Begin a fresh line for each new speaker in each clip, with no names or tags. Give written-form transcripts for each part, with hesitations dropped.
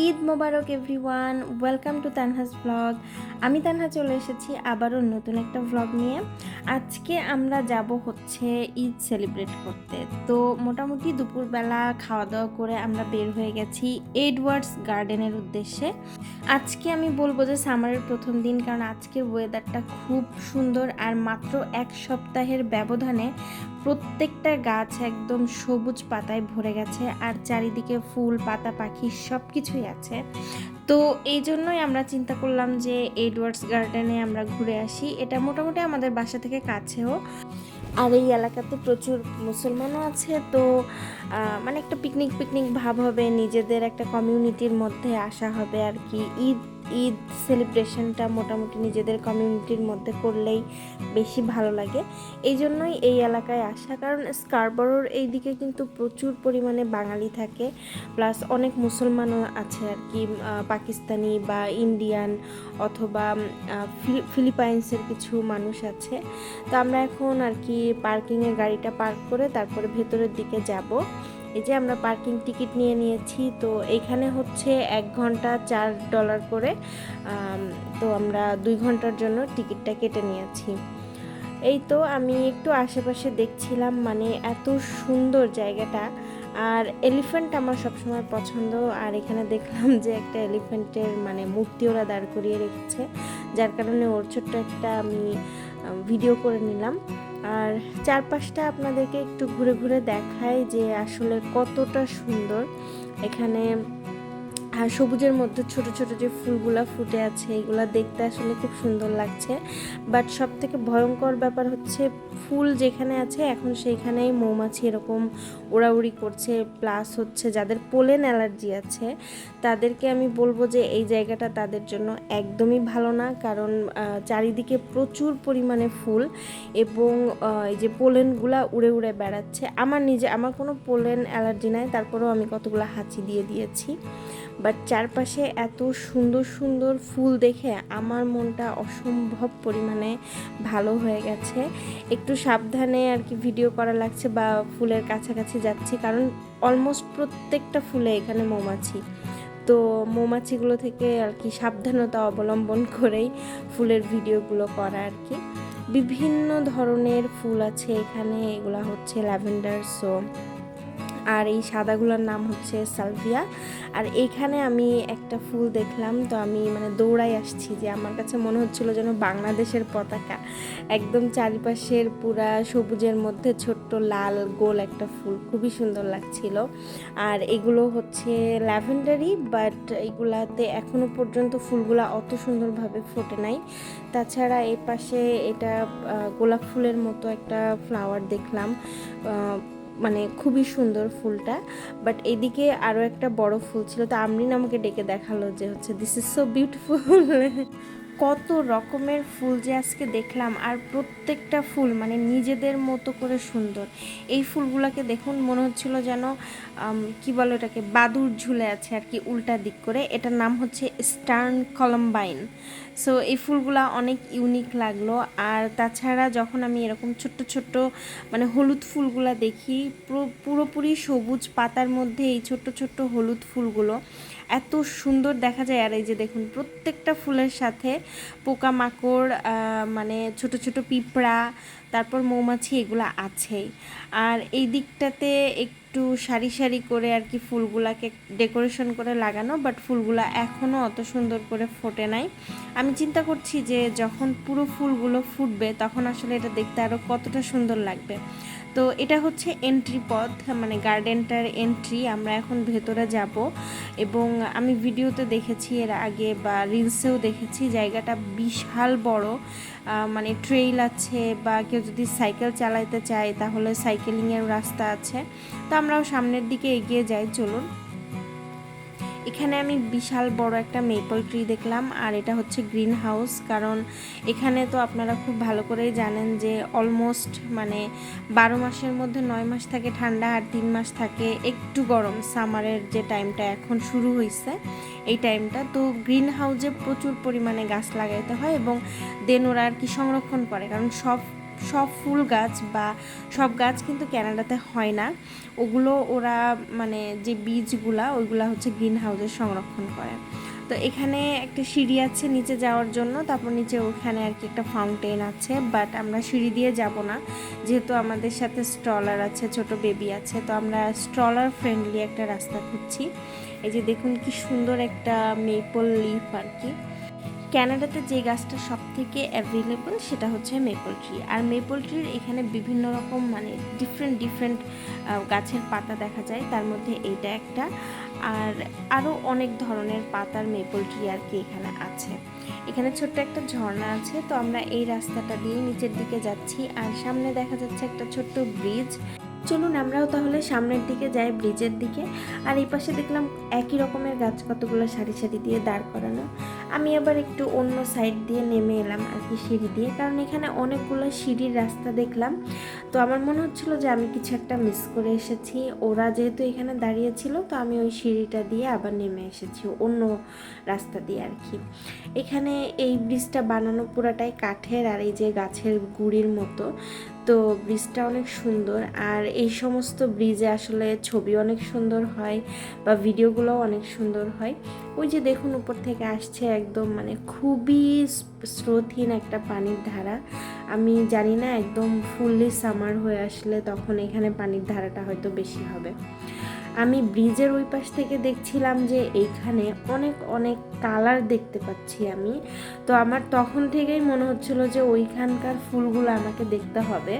Eid Mubarak everyone, welcome to Tanha's blog. আমি তানহা চলে এসেছি আবারও নতুন একটা ব্লগ নিয়ে। আজকে আমরা যাব হচ্ছে ঈদ সেলিব্রেট করতে। তো মোটামুটি দুপুরবেলা খাওয়া দাওয়া করে আমরা বের হয়ে গেছি এডওয়ার্ডস গার্ডেনের উদ্দেশ্যে। আজকে আমি বলবো যে সামারের প্রথম দিন, কারণ আজকের ওয়েদারটা খুব সুন্দর আর মাত্র এক সপ্তাহের ব্যবধানে প্রত্যেকটা গাছ একদম সবুজ পাতায় ভরে গেছে আর চারিদিকে ফুল পাতা পাখি সব কিছুই আছে। তো এই জন্যই আমরা চিন্তা করলাম যে এডওয়ার্ডস গার্ডেনে আমরা ঘুরে আসি। এটা মোটামুটি আমাদের বাসা থেকে কাছেও, আর এই এলাকাতে প্রচুর মুসলমানও আছে। তো মানে একটা পিকনিক পিকনিক ভাব হবে, নিজেদের একটা কমিউনিটির মধ্যে আসা হবে আর কি। ঈদ ঈদ সেলিব্রেশনটা মোটামুটি নিজেদের কমিউনিটির মধ্যে করলেই বেশি ভালো লাগে। এই জন্যই এই এলাকায় আসা, কারণ স্কারবরোর এই দিকে কিন্তু প্রচুর পরিমাণে বাঙালি থাকে, প্লাস অনেক মুসলমানও আছে আর কি, পাকিস্তানি বা ইন্ডিয়ান অথবা ফিলিপাইন্সের কিছু মানুষ আছে। তো আমরা এখন আর কি পার্কিংয়ে গাড়িটা পার্ক করে তারপরে ভেতরের দিকে যাব। এই যে আমরা পার্কিং টিকিট নিয়ে নিয়েছি। তো এইখানে হচ্ছে 1 ঘন্টা $4 করে। তো আমরা 2 ঘন্টার জন্য টিকিটটা কেটে নিয়েছি। এই তো আমি একটু আশেপাশে দেখছিলাম, মানে এত সুন্দর জায়গাটা। আর এলিফ্যান্ট আমার সবসময় পছন্দ, আর এখানে দেখলাম যে একটা এলিফ্যান্টের মানে মূর্তি ওরা দাঁড় করিয়ে রেখেছে, যার কারণে ওর ছোট্ট একটা আমি ভিডিও করে নিলাম। আর চারপাশটা আপনাদেরকে একটু ঘুরে ঘুরে দেখায় যে আসলে কতটা সুন্দর এখানে। আর সবুজের মধ্যে ছোট ছোট যে ফুলগুলা ফুটে আছে এগুলা দেখতে আসলে খুব সুন্দর লাগছে। বাট সব থেকে ভয়ঙ্কর ব্যাপার হচ্ছে ফুল যেখানে আছে এখন সেইখানেই মৌমাছি এরকম উড়াউড়ি করছে, প্লাস হচ্ছে যাদের পোলেন অ্যালার্জি আছে তাদেরকে আমি বলবো যে এই জায়গাটা তাদের জন্য একদমই ভালো না, কারণ চারিদিকে প্রচুর পরিমাণে ফুল এবং এই যে পোলেনগুলা উড়ে উড়ে বেড়াচ্ছে। আমার কোনো পোলেন অ্যালার্জি নাই, তারপরেও আমি কতগুলো হাঁচি দিয়ে দিয়েছি। বাট চারপাশে এত সুন্দর সুন্দর ফুল দেখে আমার মনটা অসম্ভব পরিমাণে ভালো হয়ে গেছে। একটু সাবধানে আর কি ভিডিও করা লাগছে বা ফুলের কাছাকাছি যাচ্ছি, কারণ অলমোস্ট প্রত্যেকটা ফুলে এখানে মৌমাছি। তো মৌমাছিগুলো থেকে আর কি সাবধানতা অবলম্বন করেই ফুলের ভিডিওগুলো করা আর কি। বিভিন্ন ধরনের ফুল আছে এখানে, এগুলা হচ্ছে ল্যাভেন্ডার, সো আর এই সাদাগুলোর নাম হচ্ছে সালভিয়া। আর এইখানে আমি একটা ফুল দেখলাম, তো আমি মানে দৌড়াই আসছি, যে আমার কাছে মনে হচ্ছিল যেন বাংলাদেশের পতাকা, একদম চারিপাশের পুরা সবুজের মধ্যে ছোট্ট লাল গোল একটা ফুল, খুবই সুন্দর লাগছিল। আর এগুলো হচ্ছে ল্যাভেন্ডারি, বাট এগুলাতে এখনো পর্যন্ত ফুলগুলা অত সুন্দরভাবে ফোটে নাই। তাছাড়া এই পাশে এটা গোলাপ ফুলের মতো একটা ফ্লাওয়ার দেখলাম, মানে খুবই সুন্দর ফুলটা। বাট এদিকে আরও একটা বড় ফুল ছিল, তো আমরিন আমাকে ডেকে দেখালো যে হচ্ছে দিস ইজ সো বিউটিফুল। কত রকমের ফুল যে আজকে দেখলাম, আর প্রত্যেকটা ফুল মানে নিজেদের মতো করে সুন্দর। এই ফুলগুলোকে দেখুন মনে হচ্ছিল যেন কি বলো এটাকে, বাদুর ঝুলে আছে আর কি উল্টা দিক করে। এটার নাম হচ্ছে স্টার্ন কলম্বাইন। সো এই ফুলগুলা অনেক ইউনিক লাগলো। আর তাছাড়া যখন আমি এরকম ছোট্ট ছোট্ট মানে হলুদ ফুলগুলা দেখি, পুরোপুরি সবুজ পাতার মধ্যে এই ছোট্ট ছোট্ট হলুদ ফুলগুলো এত সুন্দর দেখা যায়। আর এই যে দেখুন প্রত্যেকটা ফুলের সাথে পোকামাকড়, মানে ছোট ছোট পিঁপড়া, তারপর মৌমাছি, এগুলো আছেই। আর এই দিকটাতে একটু সারি সারি করে আর কি ফুলগুলাকে ডেকোরেশন করে লাগানো, বাট ফুলগুলা এখনও অত সুন্দর করে ফোটে নাই। আমি চিন্তা করছি যে যখন পুরো ফুলগুলো ফুটবে তখন আসলে এটা দেখতে আরও কতটা সুন্দর লাগবে। তো এটা হচ্ছে এন্ট্রি পথ, মানে গার্ডেনটার এন্ট্রি। আমরা এখন ভেতরে যাব, এবং আমি ভিডিওতে দেখেছি এর আগে বা রিলসেও দেখেছি জায়গাটা বিশাল বড়, মানে ট্রেইল আছে, বা কেউ যদি সাইকেল চালাইতে চায় তাহলে সাইকেলিংয়ের রাস্তা আছে। তো আমরাও সামনের দিকে এগিয়ে যাই, চলুন। এখানে আমি বিশাল বড় একটা মেপল ট্রি দেখলাম, আর এটা হচ্ছে গ্রিন হাউস, কারণ এখানে তো আপনারা খুব ভালো করেই জানেন যে অলমোস্ট মানে 12 মাসের মধ্যে 9 মাস থাকে ঠান্ডা আর 3 মাস থাকে একটু গরম। সামারের যে টাইমটা এখন শুরু হয়েছে এই টাইমটা, তো গ্রিন হাউসে প্রচুর পরিমাণে গাছ লাগাইতে হয় এবং দেন ওরা আর কি সংরক্ষণ করে, কারণ সব সব ফুল গাছ বা সব গাছ কিন্তু কানাডাতে হয় না, ওগুলো ওরা মানে যে বীজগুলা ওইগুলা হচ্ছে গ্রিন হাউসে সংরক্ষণ করে। তো এখানে একটা সিঁড়ি আছে নিচে যাওয়ার জন্য, তারপর নিচে ওখানে আর কি একটা ফাউন্টেন আছে, বাট আমরা সিঁড়ি দিয়ে যাব না যেহেতু আমাদের সাথে স্ট্রলার আছে, ছোট বেবি আছে, তো আমরা স্ট্রলার ফ্রেন্ডলি একটা রাস্তা খুঁজছি। এই যে দেখুন কি সুন্দর একটা মেপল লিফ আর কি। ক্যানাডাতে যে গাছটা সব থেকে অ্যাভেলেবল সেটা হচ্ছে মেপল ট্রি। আর মেপল ট্রির এখানে বিভিন্ন রকম মানে ডিফারেন্ট গাছের পাতা দেখা যায়, তার মধ্যে এইটা একটা, আর আরও অনেক ধরনের পাতার মেপল ট্রি আর কি এখানে আছে। এখানে ছোট্ট একটা ঝর্ণা আছে, তো আমরা এই রাস্তাটা দিয়ে নিচের দিকে যাচ্ছি, আর সামনে দেখা যাচ্ছে একটা ছোট্ট ব্রিজ। চলুন আমরাও তাহলে সামনের দিকে যাই, ব্রিজের দিকে। আর এই পাশে দেখলাম একই রকমের গাছ কতগুলো সারি সারি দিয়ে দাঁড় করানো। আমি আবার একটু অন্য সাইড দিয়ে নেমে এলাম আর কি সিঁড়ি দিয়ে, কারণ এখানে অনেকগুলো সিঁড়ির রাস্তা দেখলাম। তো আমার মনে হচ্ছিল যে আমি কিছু একটা মিস করে এসেছি, ওরা যেহেতু এখানে দাঁড়িয়েছিল, তো আমি ওই সিঁড়িটা দিয়ে আবার নেমে এসেছি অন্য রাস্তা দিয়ে আর কি। এখানে এই ব্রিজটা বানানো পুরাটাই কাঠের, আর এই যে গাছের গুঁড়ির মতো। তো ব্রিজটা অনেক সুন্দর, আর এই সমস্ত ব্রিজে আসলে ছবি অনেক সুন্দর হয় বা ভিডিওগুলোও অনেক সুন্দর হয়। ওই যে দেখুন উপর থেকে আসছে একদম মানে খুবই স্রোতহীন একটা পানির ধারা। আমি জানি না একদম ফুললি সামার হয়ে আসলে তখন এখানে পানির ধারাটা হয়তো বেশি হবে। আমি ব্রিজের ওই পাশ থেকে দেখছিলাম যে এইখানে অনেক অনেক কালার দেখতে পাচ্ছি আমি। তো আমার তখন থেকেই মনে হচ্ছিল যে ওইখানকার ফুলগুলো আমাকে দেখতে হবে।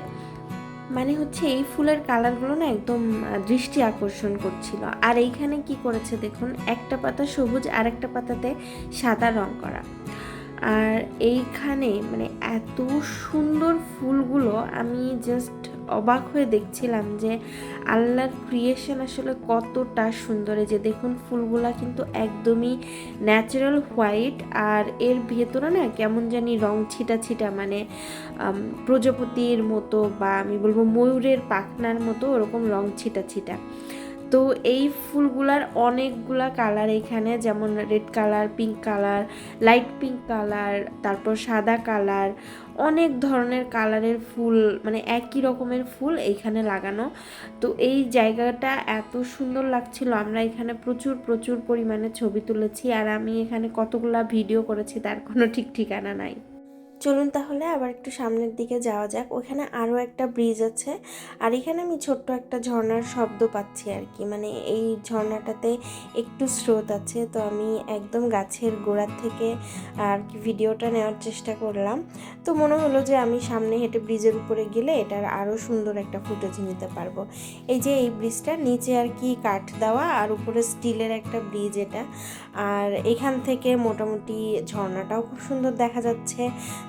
মানে হচ্ছে এই ফুলের কালারগুলো না একদম দৃষ্টি আকর্ষণ করছিল। আর এইখানে কি করেছে দেখুন, একটা পাতা সবুজ আর একটা পাতাতে সাদা রং করা। আর এইখানে মানে এত সুন্দর ফুলগুলো, আমি জাস্ট অবাক হয়ে দেখছিলাম যে আল্লাহর ক্রিয়েশন আসলে কতটা সুন্দর। এই যে দেখুন ফুলগুলা কিন্তু একদমই ন্যাচারাল হোয়াইট, আর এর ভেতরে না কেমন জানি রং ছিটা ছিটা, মানে প্রজাপতির মতো বা আমি বলবো ময়ূরের পাখনার মতো ওরকম রং ছিটা ছিটা। তো এই ফুলগুলার অনেকগুলা কালার এখানে, যেমন red colour, pink colour, light pink colour, তারপর সাদা কালার, অনেক ধরনের কালারের ফুল, মানে একই রকমের ফুল এইখানে লাগানো। তো এই জায়গাটা এত সুন্দর লাগছিল, আমরা এখানে প্রচুর পরিমাণে ছবি তুলেছি, আর আমি এখানে কতগুলা ভিডিও করেছি তার কোনো ঠিক ঠিকানা নাই। চলুন তাহলে আবার একটু সামনের দিকে যাওয়া যাক। ওখানে আরও একটা ব্রিজ আছে, আর এখানে আমি ছোট্ট একটা ঝর্ণার শব্দ পাচ্ছি আর কি, মানে এই ঝর্ণাটাতে একটু স্রোত আছে। তো আমি একদম গাছের গোড়ার থেকে আর কি ভিডিওটা নেওয়ার চেষ্টা করলাম। তো মনে হলো যে আমি সামনে হেঁটে ব্রিজের উপরে গেলে এটার আরও সুন্দর একটা ফুটেজ নিতে পারবো। এই যে এই ব্রিজটা নিচে আর কি কাঠ দেওয়া, আর উপরে স্টিলের একটা ব্রিজ এটা। আর এখান থেকে মোটামুটি ঝর্ণাটাও খুব সুন্দর দেখা যাচ্ছে,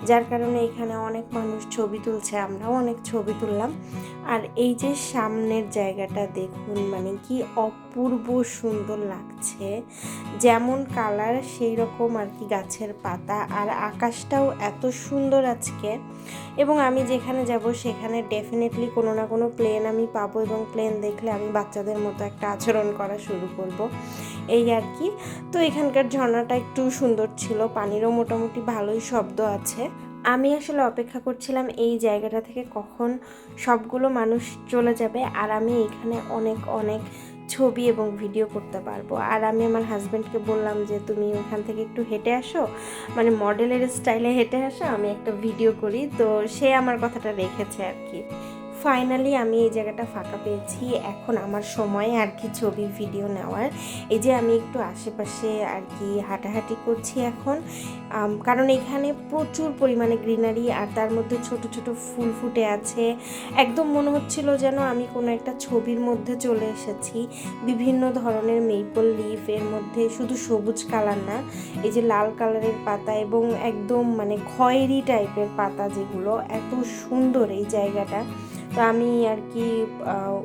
যার কারণে এখানে অনেক মানুষ ছবি তুলছে, আমরাও অনেক ছবি তুললাম। আর এই যে সামনের জায়গাটা দেখুন, মানে কি অপূর্ব সুন্দর লাগছে, যেমন কালার সেই রকম আর কি গাছের পাতা, আর আকাশটাও এত সুন্দর আজকে। এবং আমি যেখানে যাব সেখানে ডেফিনেটলি কোনো না কোনো প্লেন আমি পাবো, এবং প্লেন দেখলে আমি বাচ্চাদের মতো একটা আচরণ করা শুরু করব, এই আর কি। তো এখানকার ঝর্ণাটা একটু সুন্দর ছিল, পানিরও মোটামুটি ভালোই শব্দ আছে। আমি আসলে অপেক্ষা করছিলাম এই জায়গাটা থেকে কখন সবগুলো মানুষ চলে যাবে, আর আমি এখানে অনেক অনেক ছবি এবং ভিডিও করতে পারবো। আর আমি আমার হাজব্যান্ডকে বললাম যে তুমি ওখান থেকে একটু হেঁটে আসো, মানে মডেলের স্টাইলে হেঁটে আসো, আমি একটা ভিডিও করি। তো সে আমার কথাটা রেখেছে আর কি। ফাইনালি আমি এই জায়গাটা ফাঁকা পেয়েছি, এখন আমার সময় আর কি ছবি ভিডিও নেওয়ার। এই যে আমি একটু আশেপাশে আর কি হাঁটাহাঁটি করছি এখন, কারণ এখানে প্রচুর পরিমাণে গ্রিনারি, আর তার মধ্যে ছোট ছোট ফুল ফুটে আছে। একদম মনে হচ্ছিল যেন আমি কোনো একটা ছবির মধ্যে চলে এসেছি। বিভিন্ন ধরনের মেপল লিফ, এর মধ্যে শুধু সবুজ কালার না, এই যে লাল কালারের পাতা এবং একদম মানে খয়েরি টাইপের পাতা, যেগুলো এত সুন্দর এই জায়গাটা। তো আমি আর কি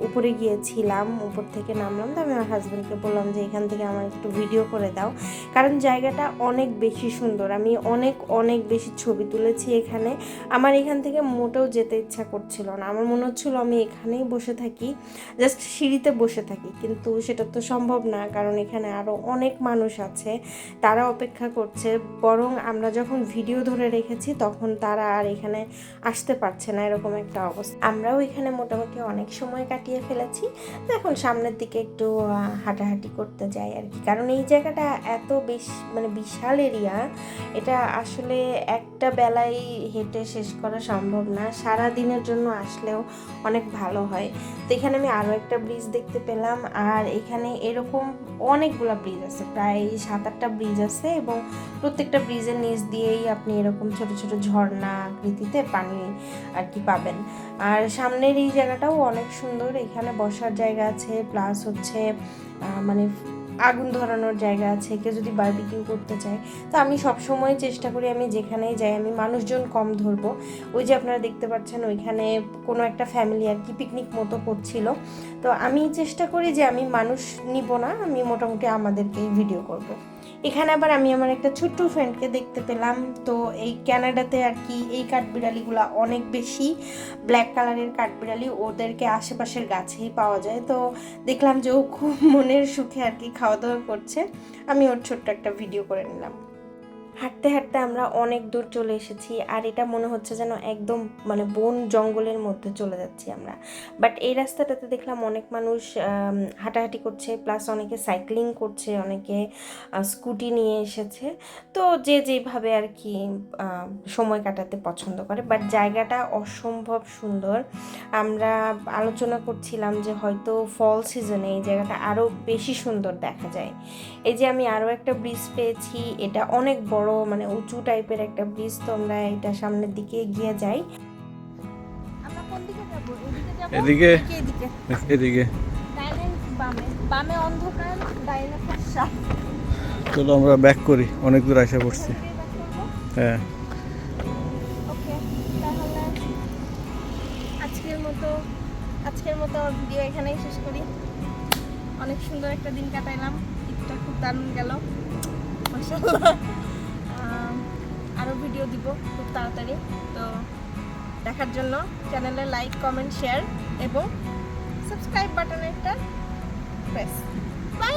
উপরে গিয়েছিলাম, উপর থেকে নামলাম। তো আমি আমার হাজব্যান্ডকে বললাম যে এখান থেকে আমার একটু ভিডিও করে দাও, কারণ জায়গাটা অনেক বেশি সুন্দর। আমি অনেক অনেক বেশি ছবি তুলেছি এখানে। আমার এখান থেকে মোটেও যেতে ইচ্ছা করছিল না, আমার মনে হচ্ছিলো আমি এখানেই বসে থাকি, জাস্ট সিঁড়িতে বসে থাকি, কিন্তু সেটা তো সম্ভব না, কারণ এখানে আরও অনেক মানুষ আছে, তারা অপেক্ষা করছে। বরং আমরা যখন ভিডিও ধরে রেখেছি তখন তারা আর এখানে আসতে পারছে না, এরকম একটা অবস্থা। আমরাও এখানে মোটামুটি অনেক সময় কাটিয়ে ফেলেছি। তো এখন সামনের দিকে একটু হাঁটাহাঁটি করতে যাই আর কি, কারণ এই জায়গাটা এত মানে বিশাল এরিয়া, এটা আসলে একটা বেলায় হেঁটে শেষ করা সম্ভব না, সারা দিনের জন্য আসলেও অনেক ভালো হয়। তো এখানে আমি আরও একটা ব্রিজ দেখতে পেলাম, আর এখানে এরকম অনেকগুলো ব্রিজ আছে, প্রায় 7-8টা ব্রিজ আছে, এবং প্রত্যেকটা ব্রিজের নিচ দিয়েই আপনি এরকম ছোট ছোট ঝর্ণা আকৃতিতে পানি আর কি পাবেন। আর সামনের এই জায়গাটাও অনেক সুন্দর, এখানে বসার জায়গা আছে, প্লাস হচ্ছে মানে আগুন ধরানোর জায়গা আছে, কেউ যদি বারবিকিউ করতে চায়। তো আমি সবসময় চেষ্টা করি আমি যেখানেই যাই আমি মানুষজন কম ধরবো। ওই যে আপনারা দেখতে পাচ্ছেন ওইখানে কোনো একটা ফ্যামিলি আর কি পিকনিক মতো করছিল, তো আমি চেষ্টা করি যে আমি মানুষ নিব না, আমি মোটামুটি আমাদেরকেই ভিডিও করব। এখানে আবার আমি আমার একটা ছোট্ট ফ্রেন্ডকে দেখতে পেলাম। তো এই ক্যানাডাতে আর কি এই কাঠবিড়ালিগুলো অনেক বেশি, ব্ল্যাক কালারের কাঠবিড়ালি, ওদেরকে আশেপাশের গাছেই পাওয়া যায়। তো দেখলাম যে ও খুব মনের সুখে আর কি খাওয়া দাওয়া করছে, আমি ওর ছোট্ট একটা ভিডিও করে নিলাম। হাঁটতে হাঁটতে আমরা অনেক দূর চলে এসেছি, আর এটা মনে হচ্ছে যেন একদম মানে বন জঙ্গলের মধ্যে চলে যাচ্ছি আমরা। বাট এই রাস্তাটাতে দেখলাম অনেক মানুষ হাঁটাহাঁটি করছে, প্লাস অনেকে সাইক্লিং করছে, অনেকে স্কুটি নিয়ে এসেছে। তো যে যেভাবে আর কি সময় কাটাতে পছন্দ করে, বাট জায়গাটা অসম্ভব সুন্দর। আমরা আলোচনা করছিলাম যে হয়তো ফল সিজনে এই জায়গাটা আরও বেশি সুন্দর দেখা যায়। এই যে আমি আরও একটা ব্রিজ পেয়েছি, এটা অনেক বড় মানে উঁচু টাইপের একটা ব্রিজ। তো আমরা এটা সামনের দিকে এগিয়ে যাই। আমরা কোন দিকে যাব? এদিকে যাব? এদিকে
এদিকে
ডাইনে বামে, বামে অন্ধকার, ডাইনে ফর্সা।
চলো আমরা ব্যাক করি, অনেক দূর আশা করছি। হ্যাঁ,
ওকে, তাহলে আজকের মতো ভিডিও এখানেই শেষ করি। অনেক সুন্দর একটা দিন কাটাইলাম, ঈদটা খুব দারুণ গেল মাশাআল্লাহ। আরও ভিডিও দিব খুব তাড়াতাড়ি। তো দেখার জন্য চ্যানেলে লাইক, কমেন্ট, শেয়ার এবং সাবস্ক্রাইব বাটনে একটা প্রেস। বাই।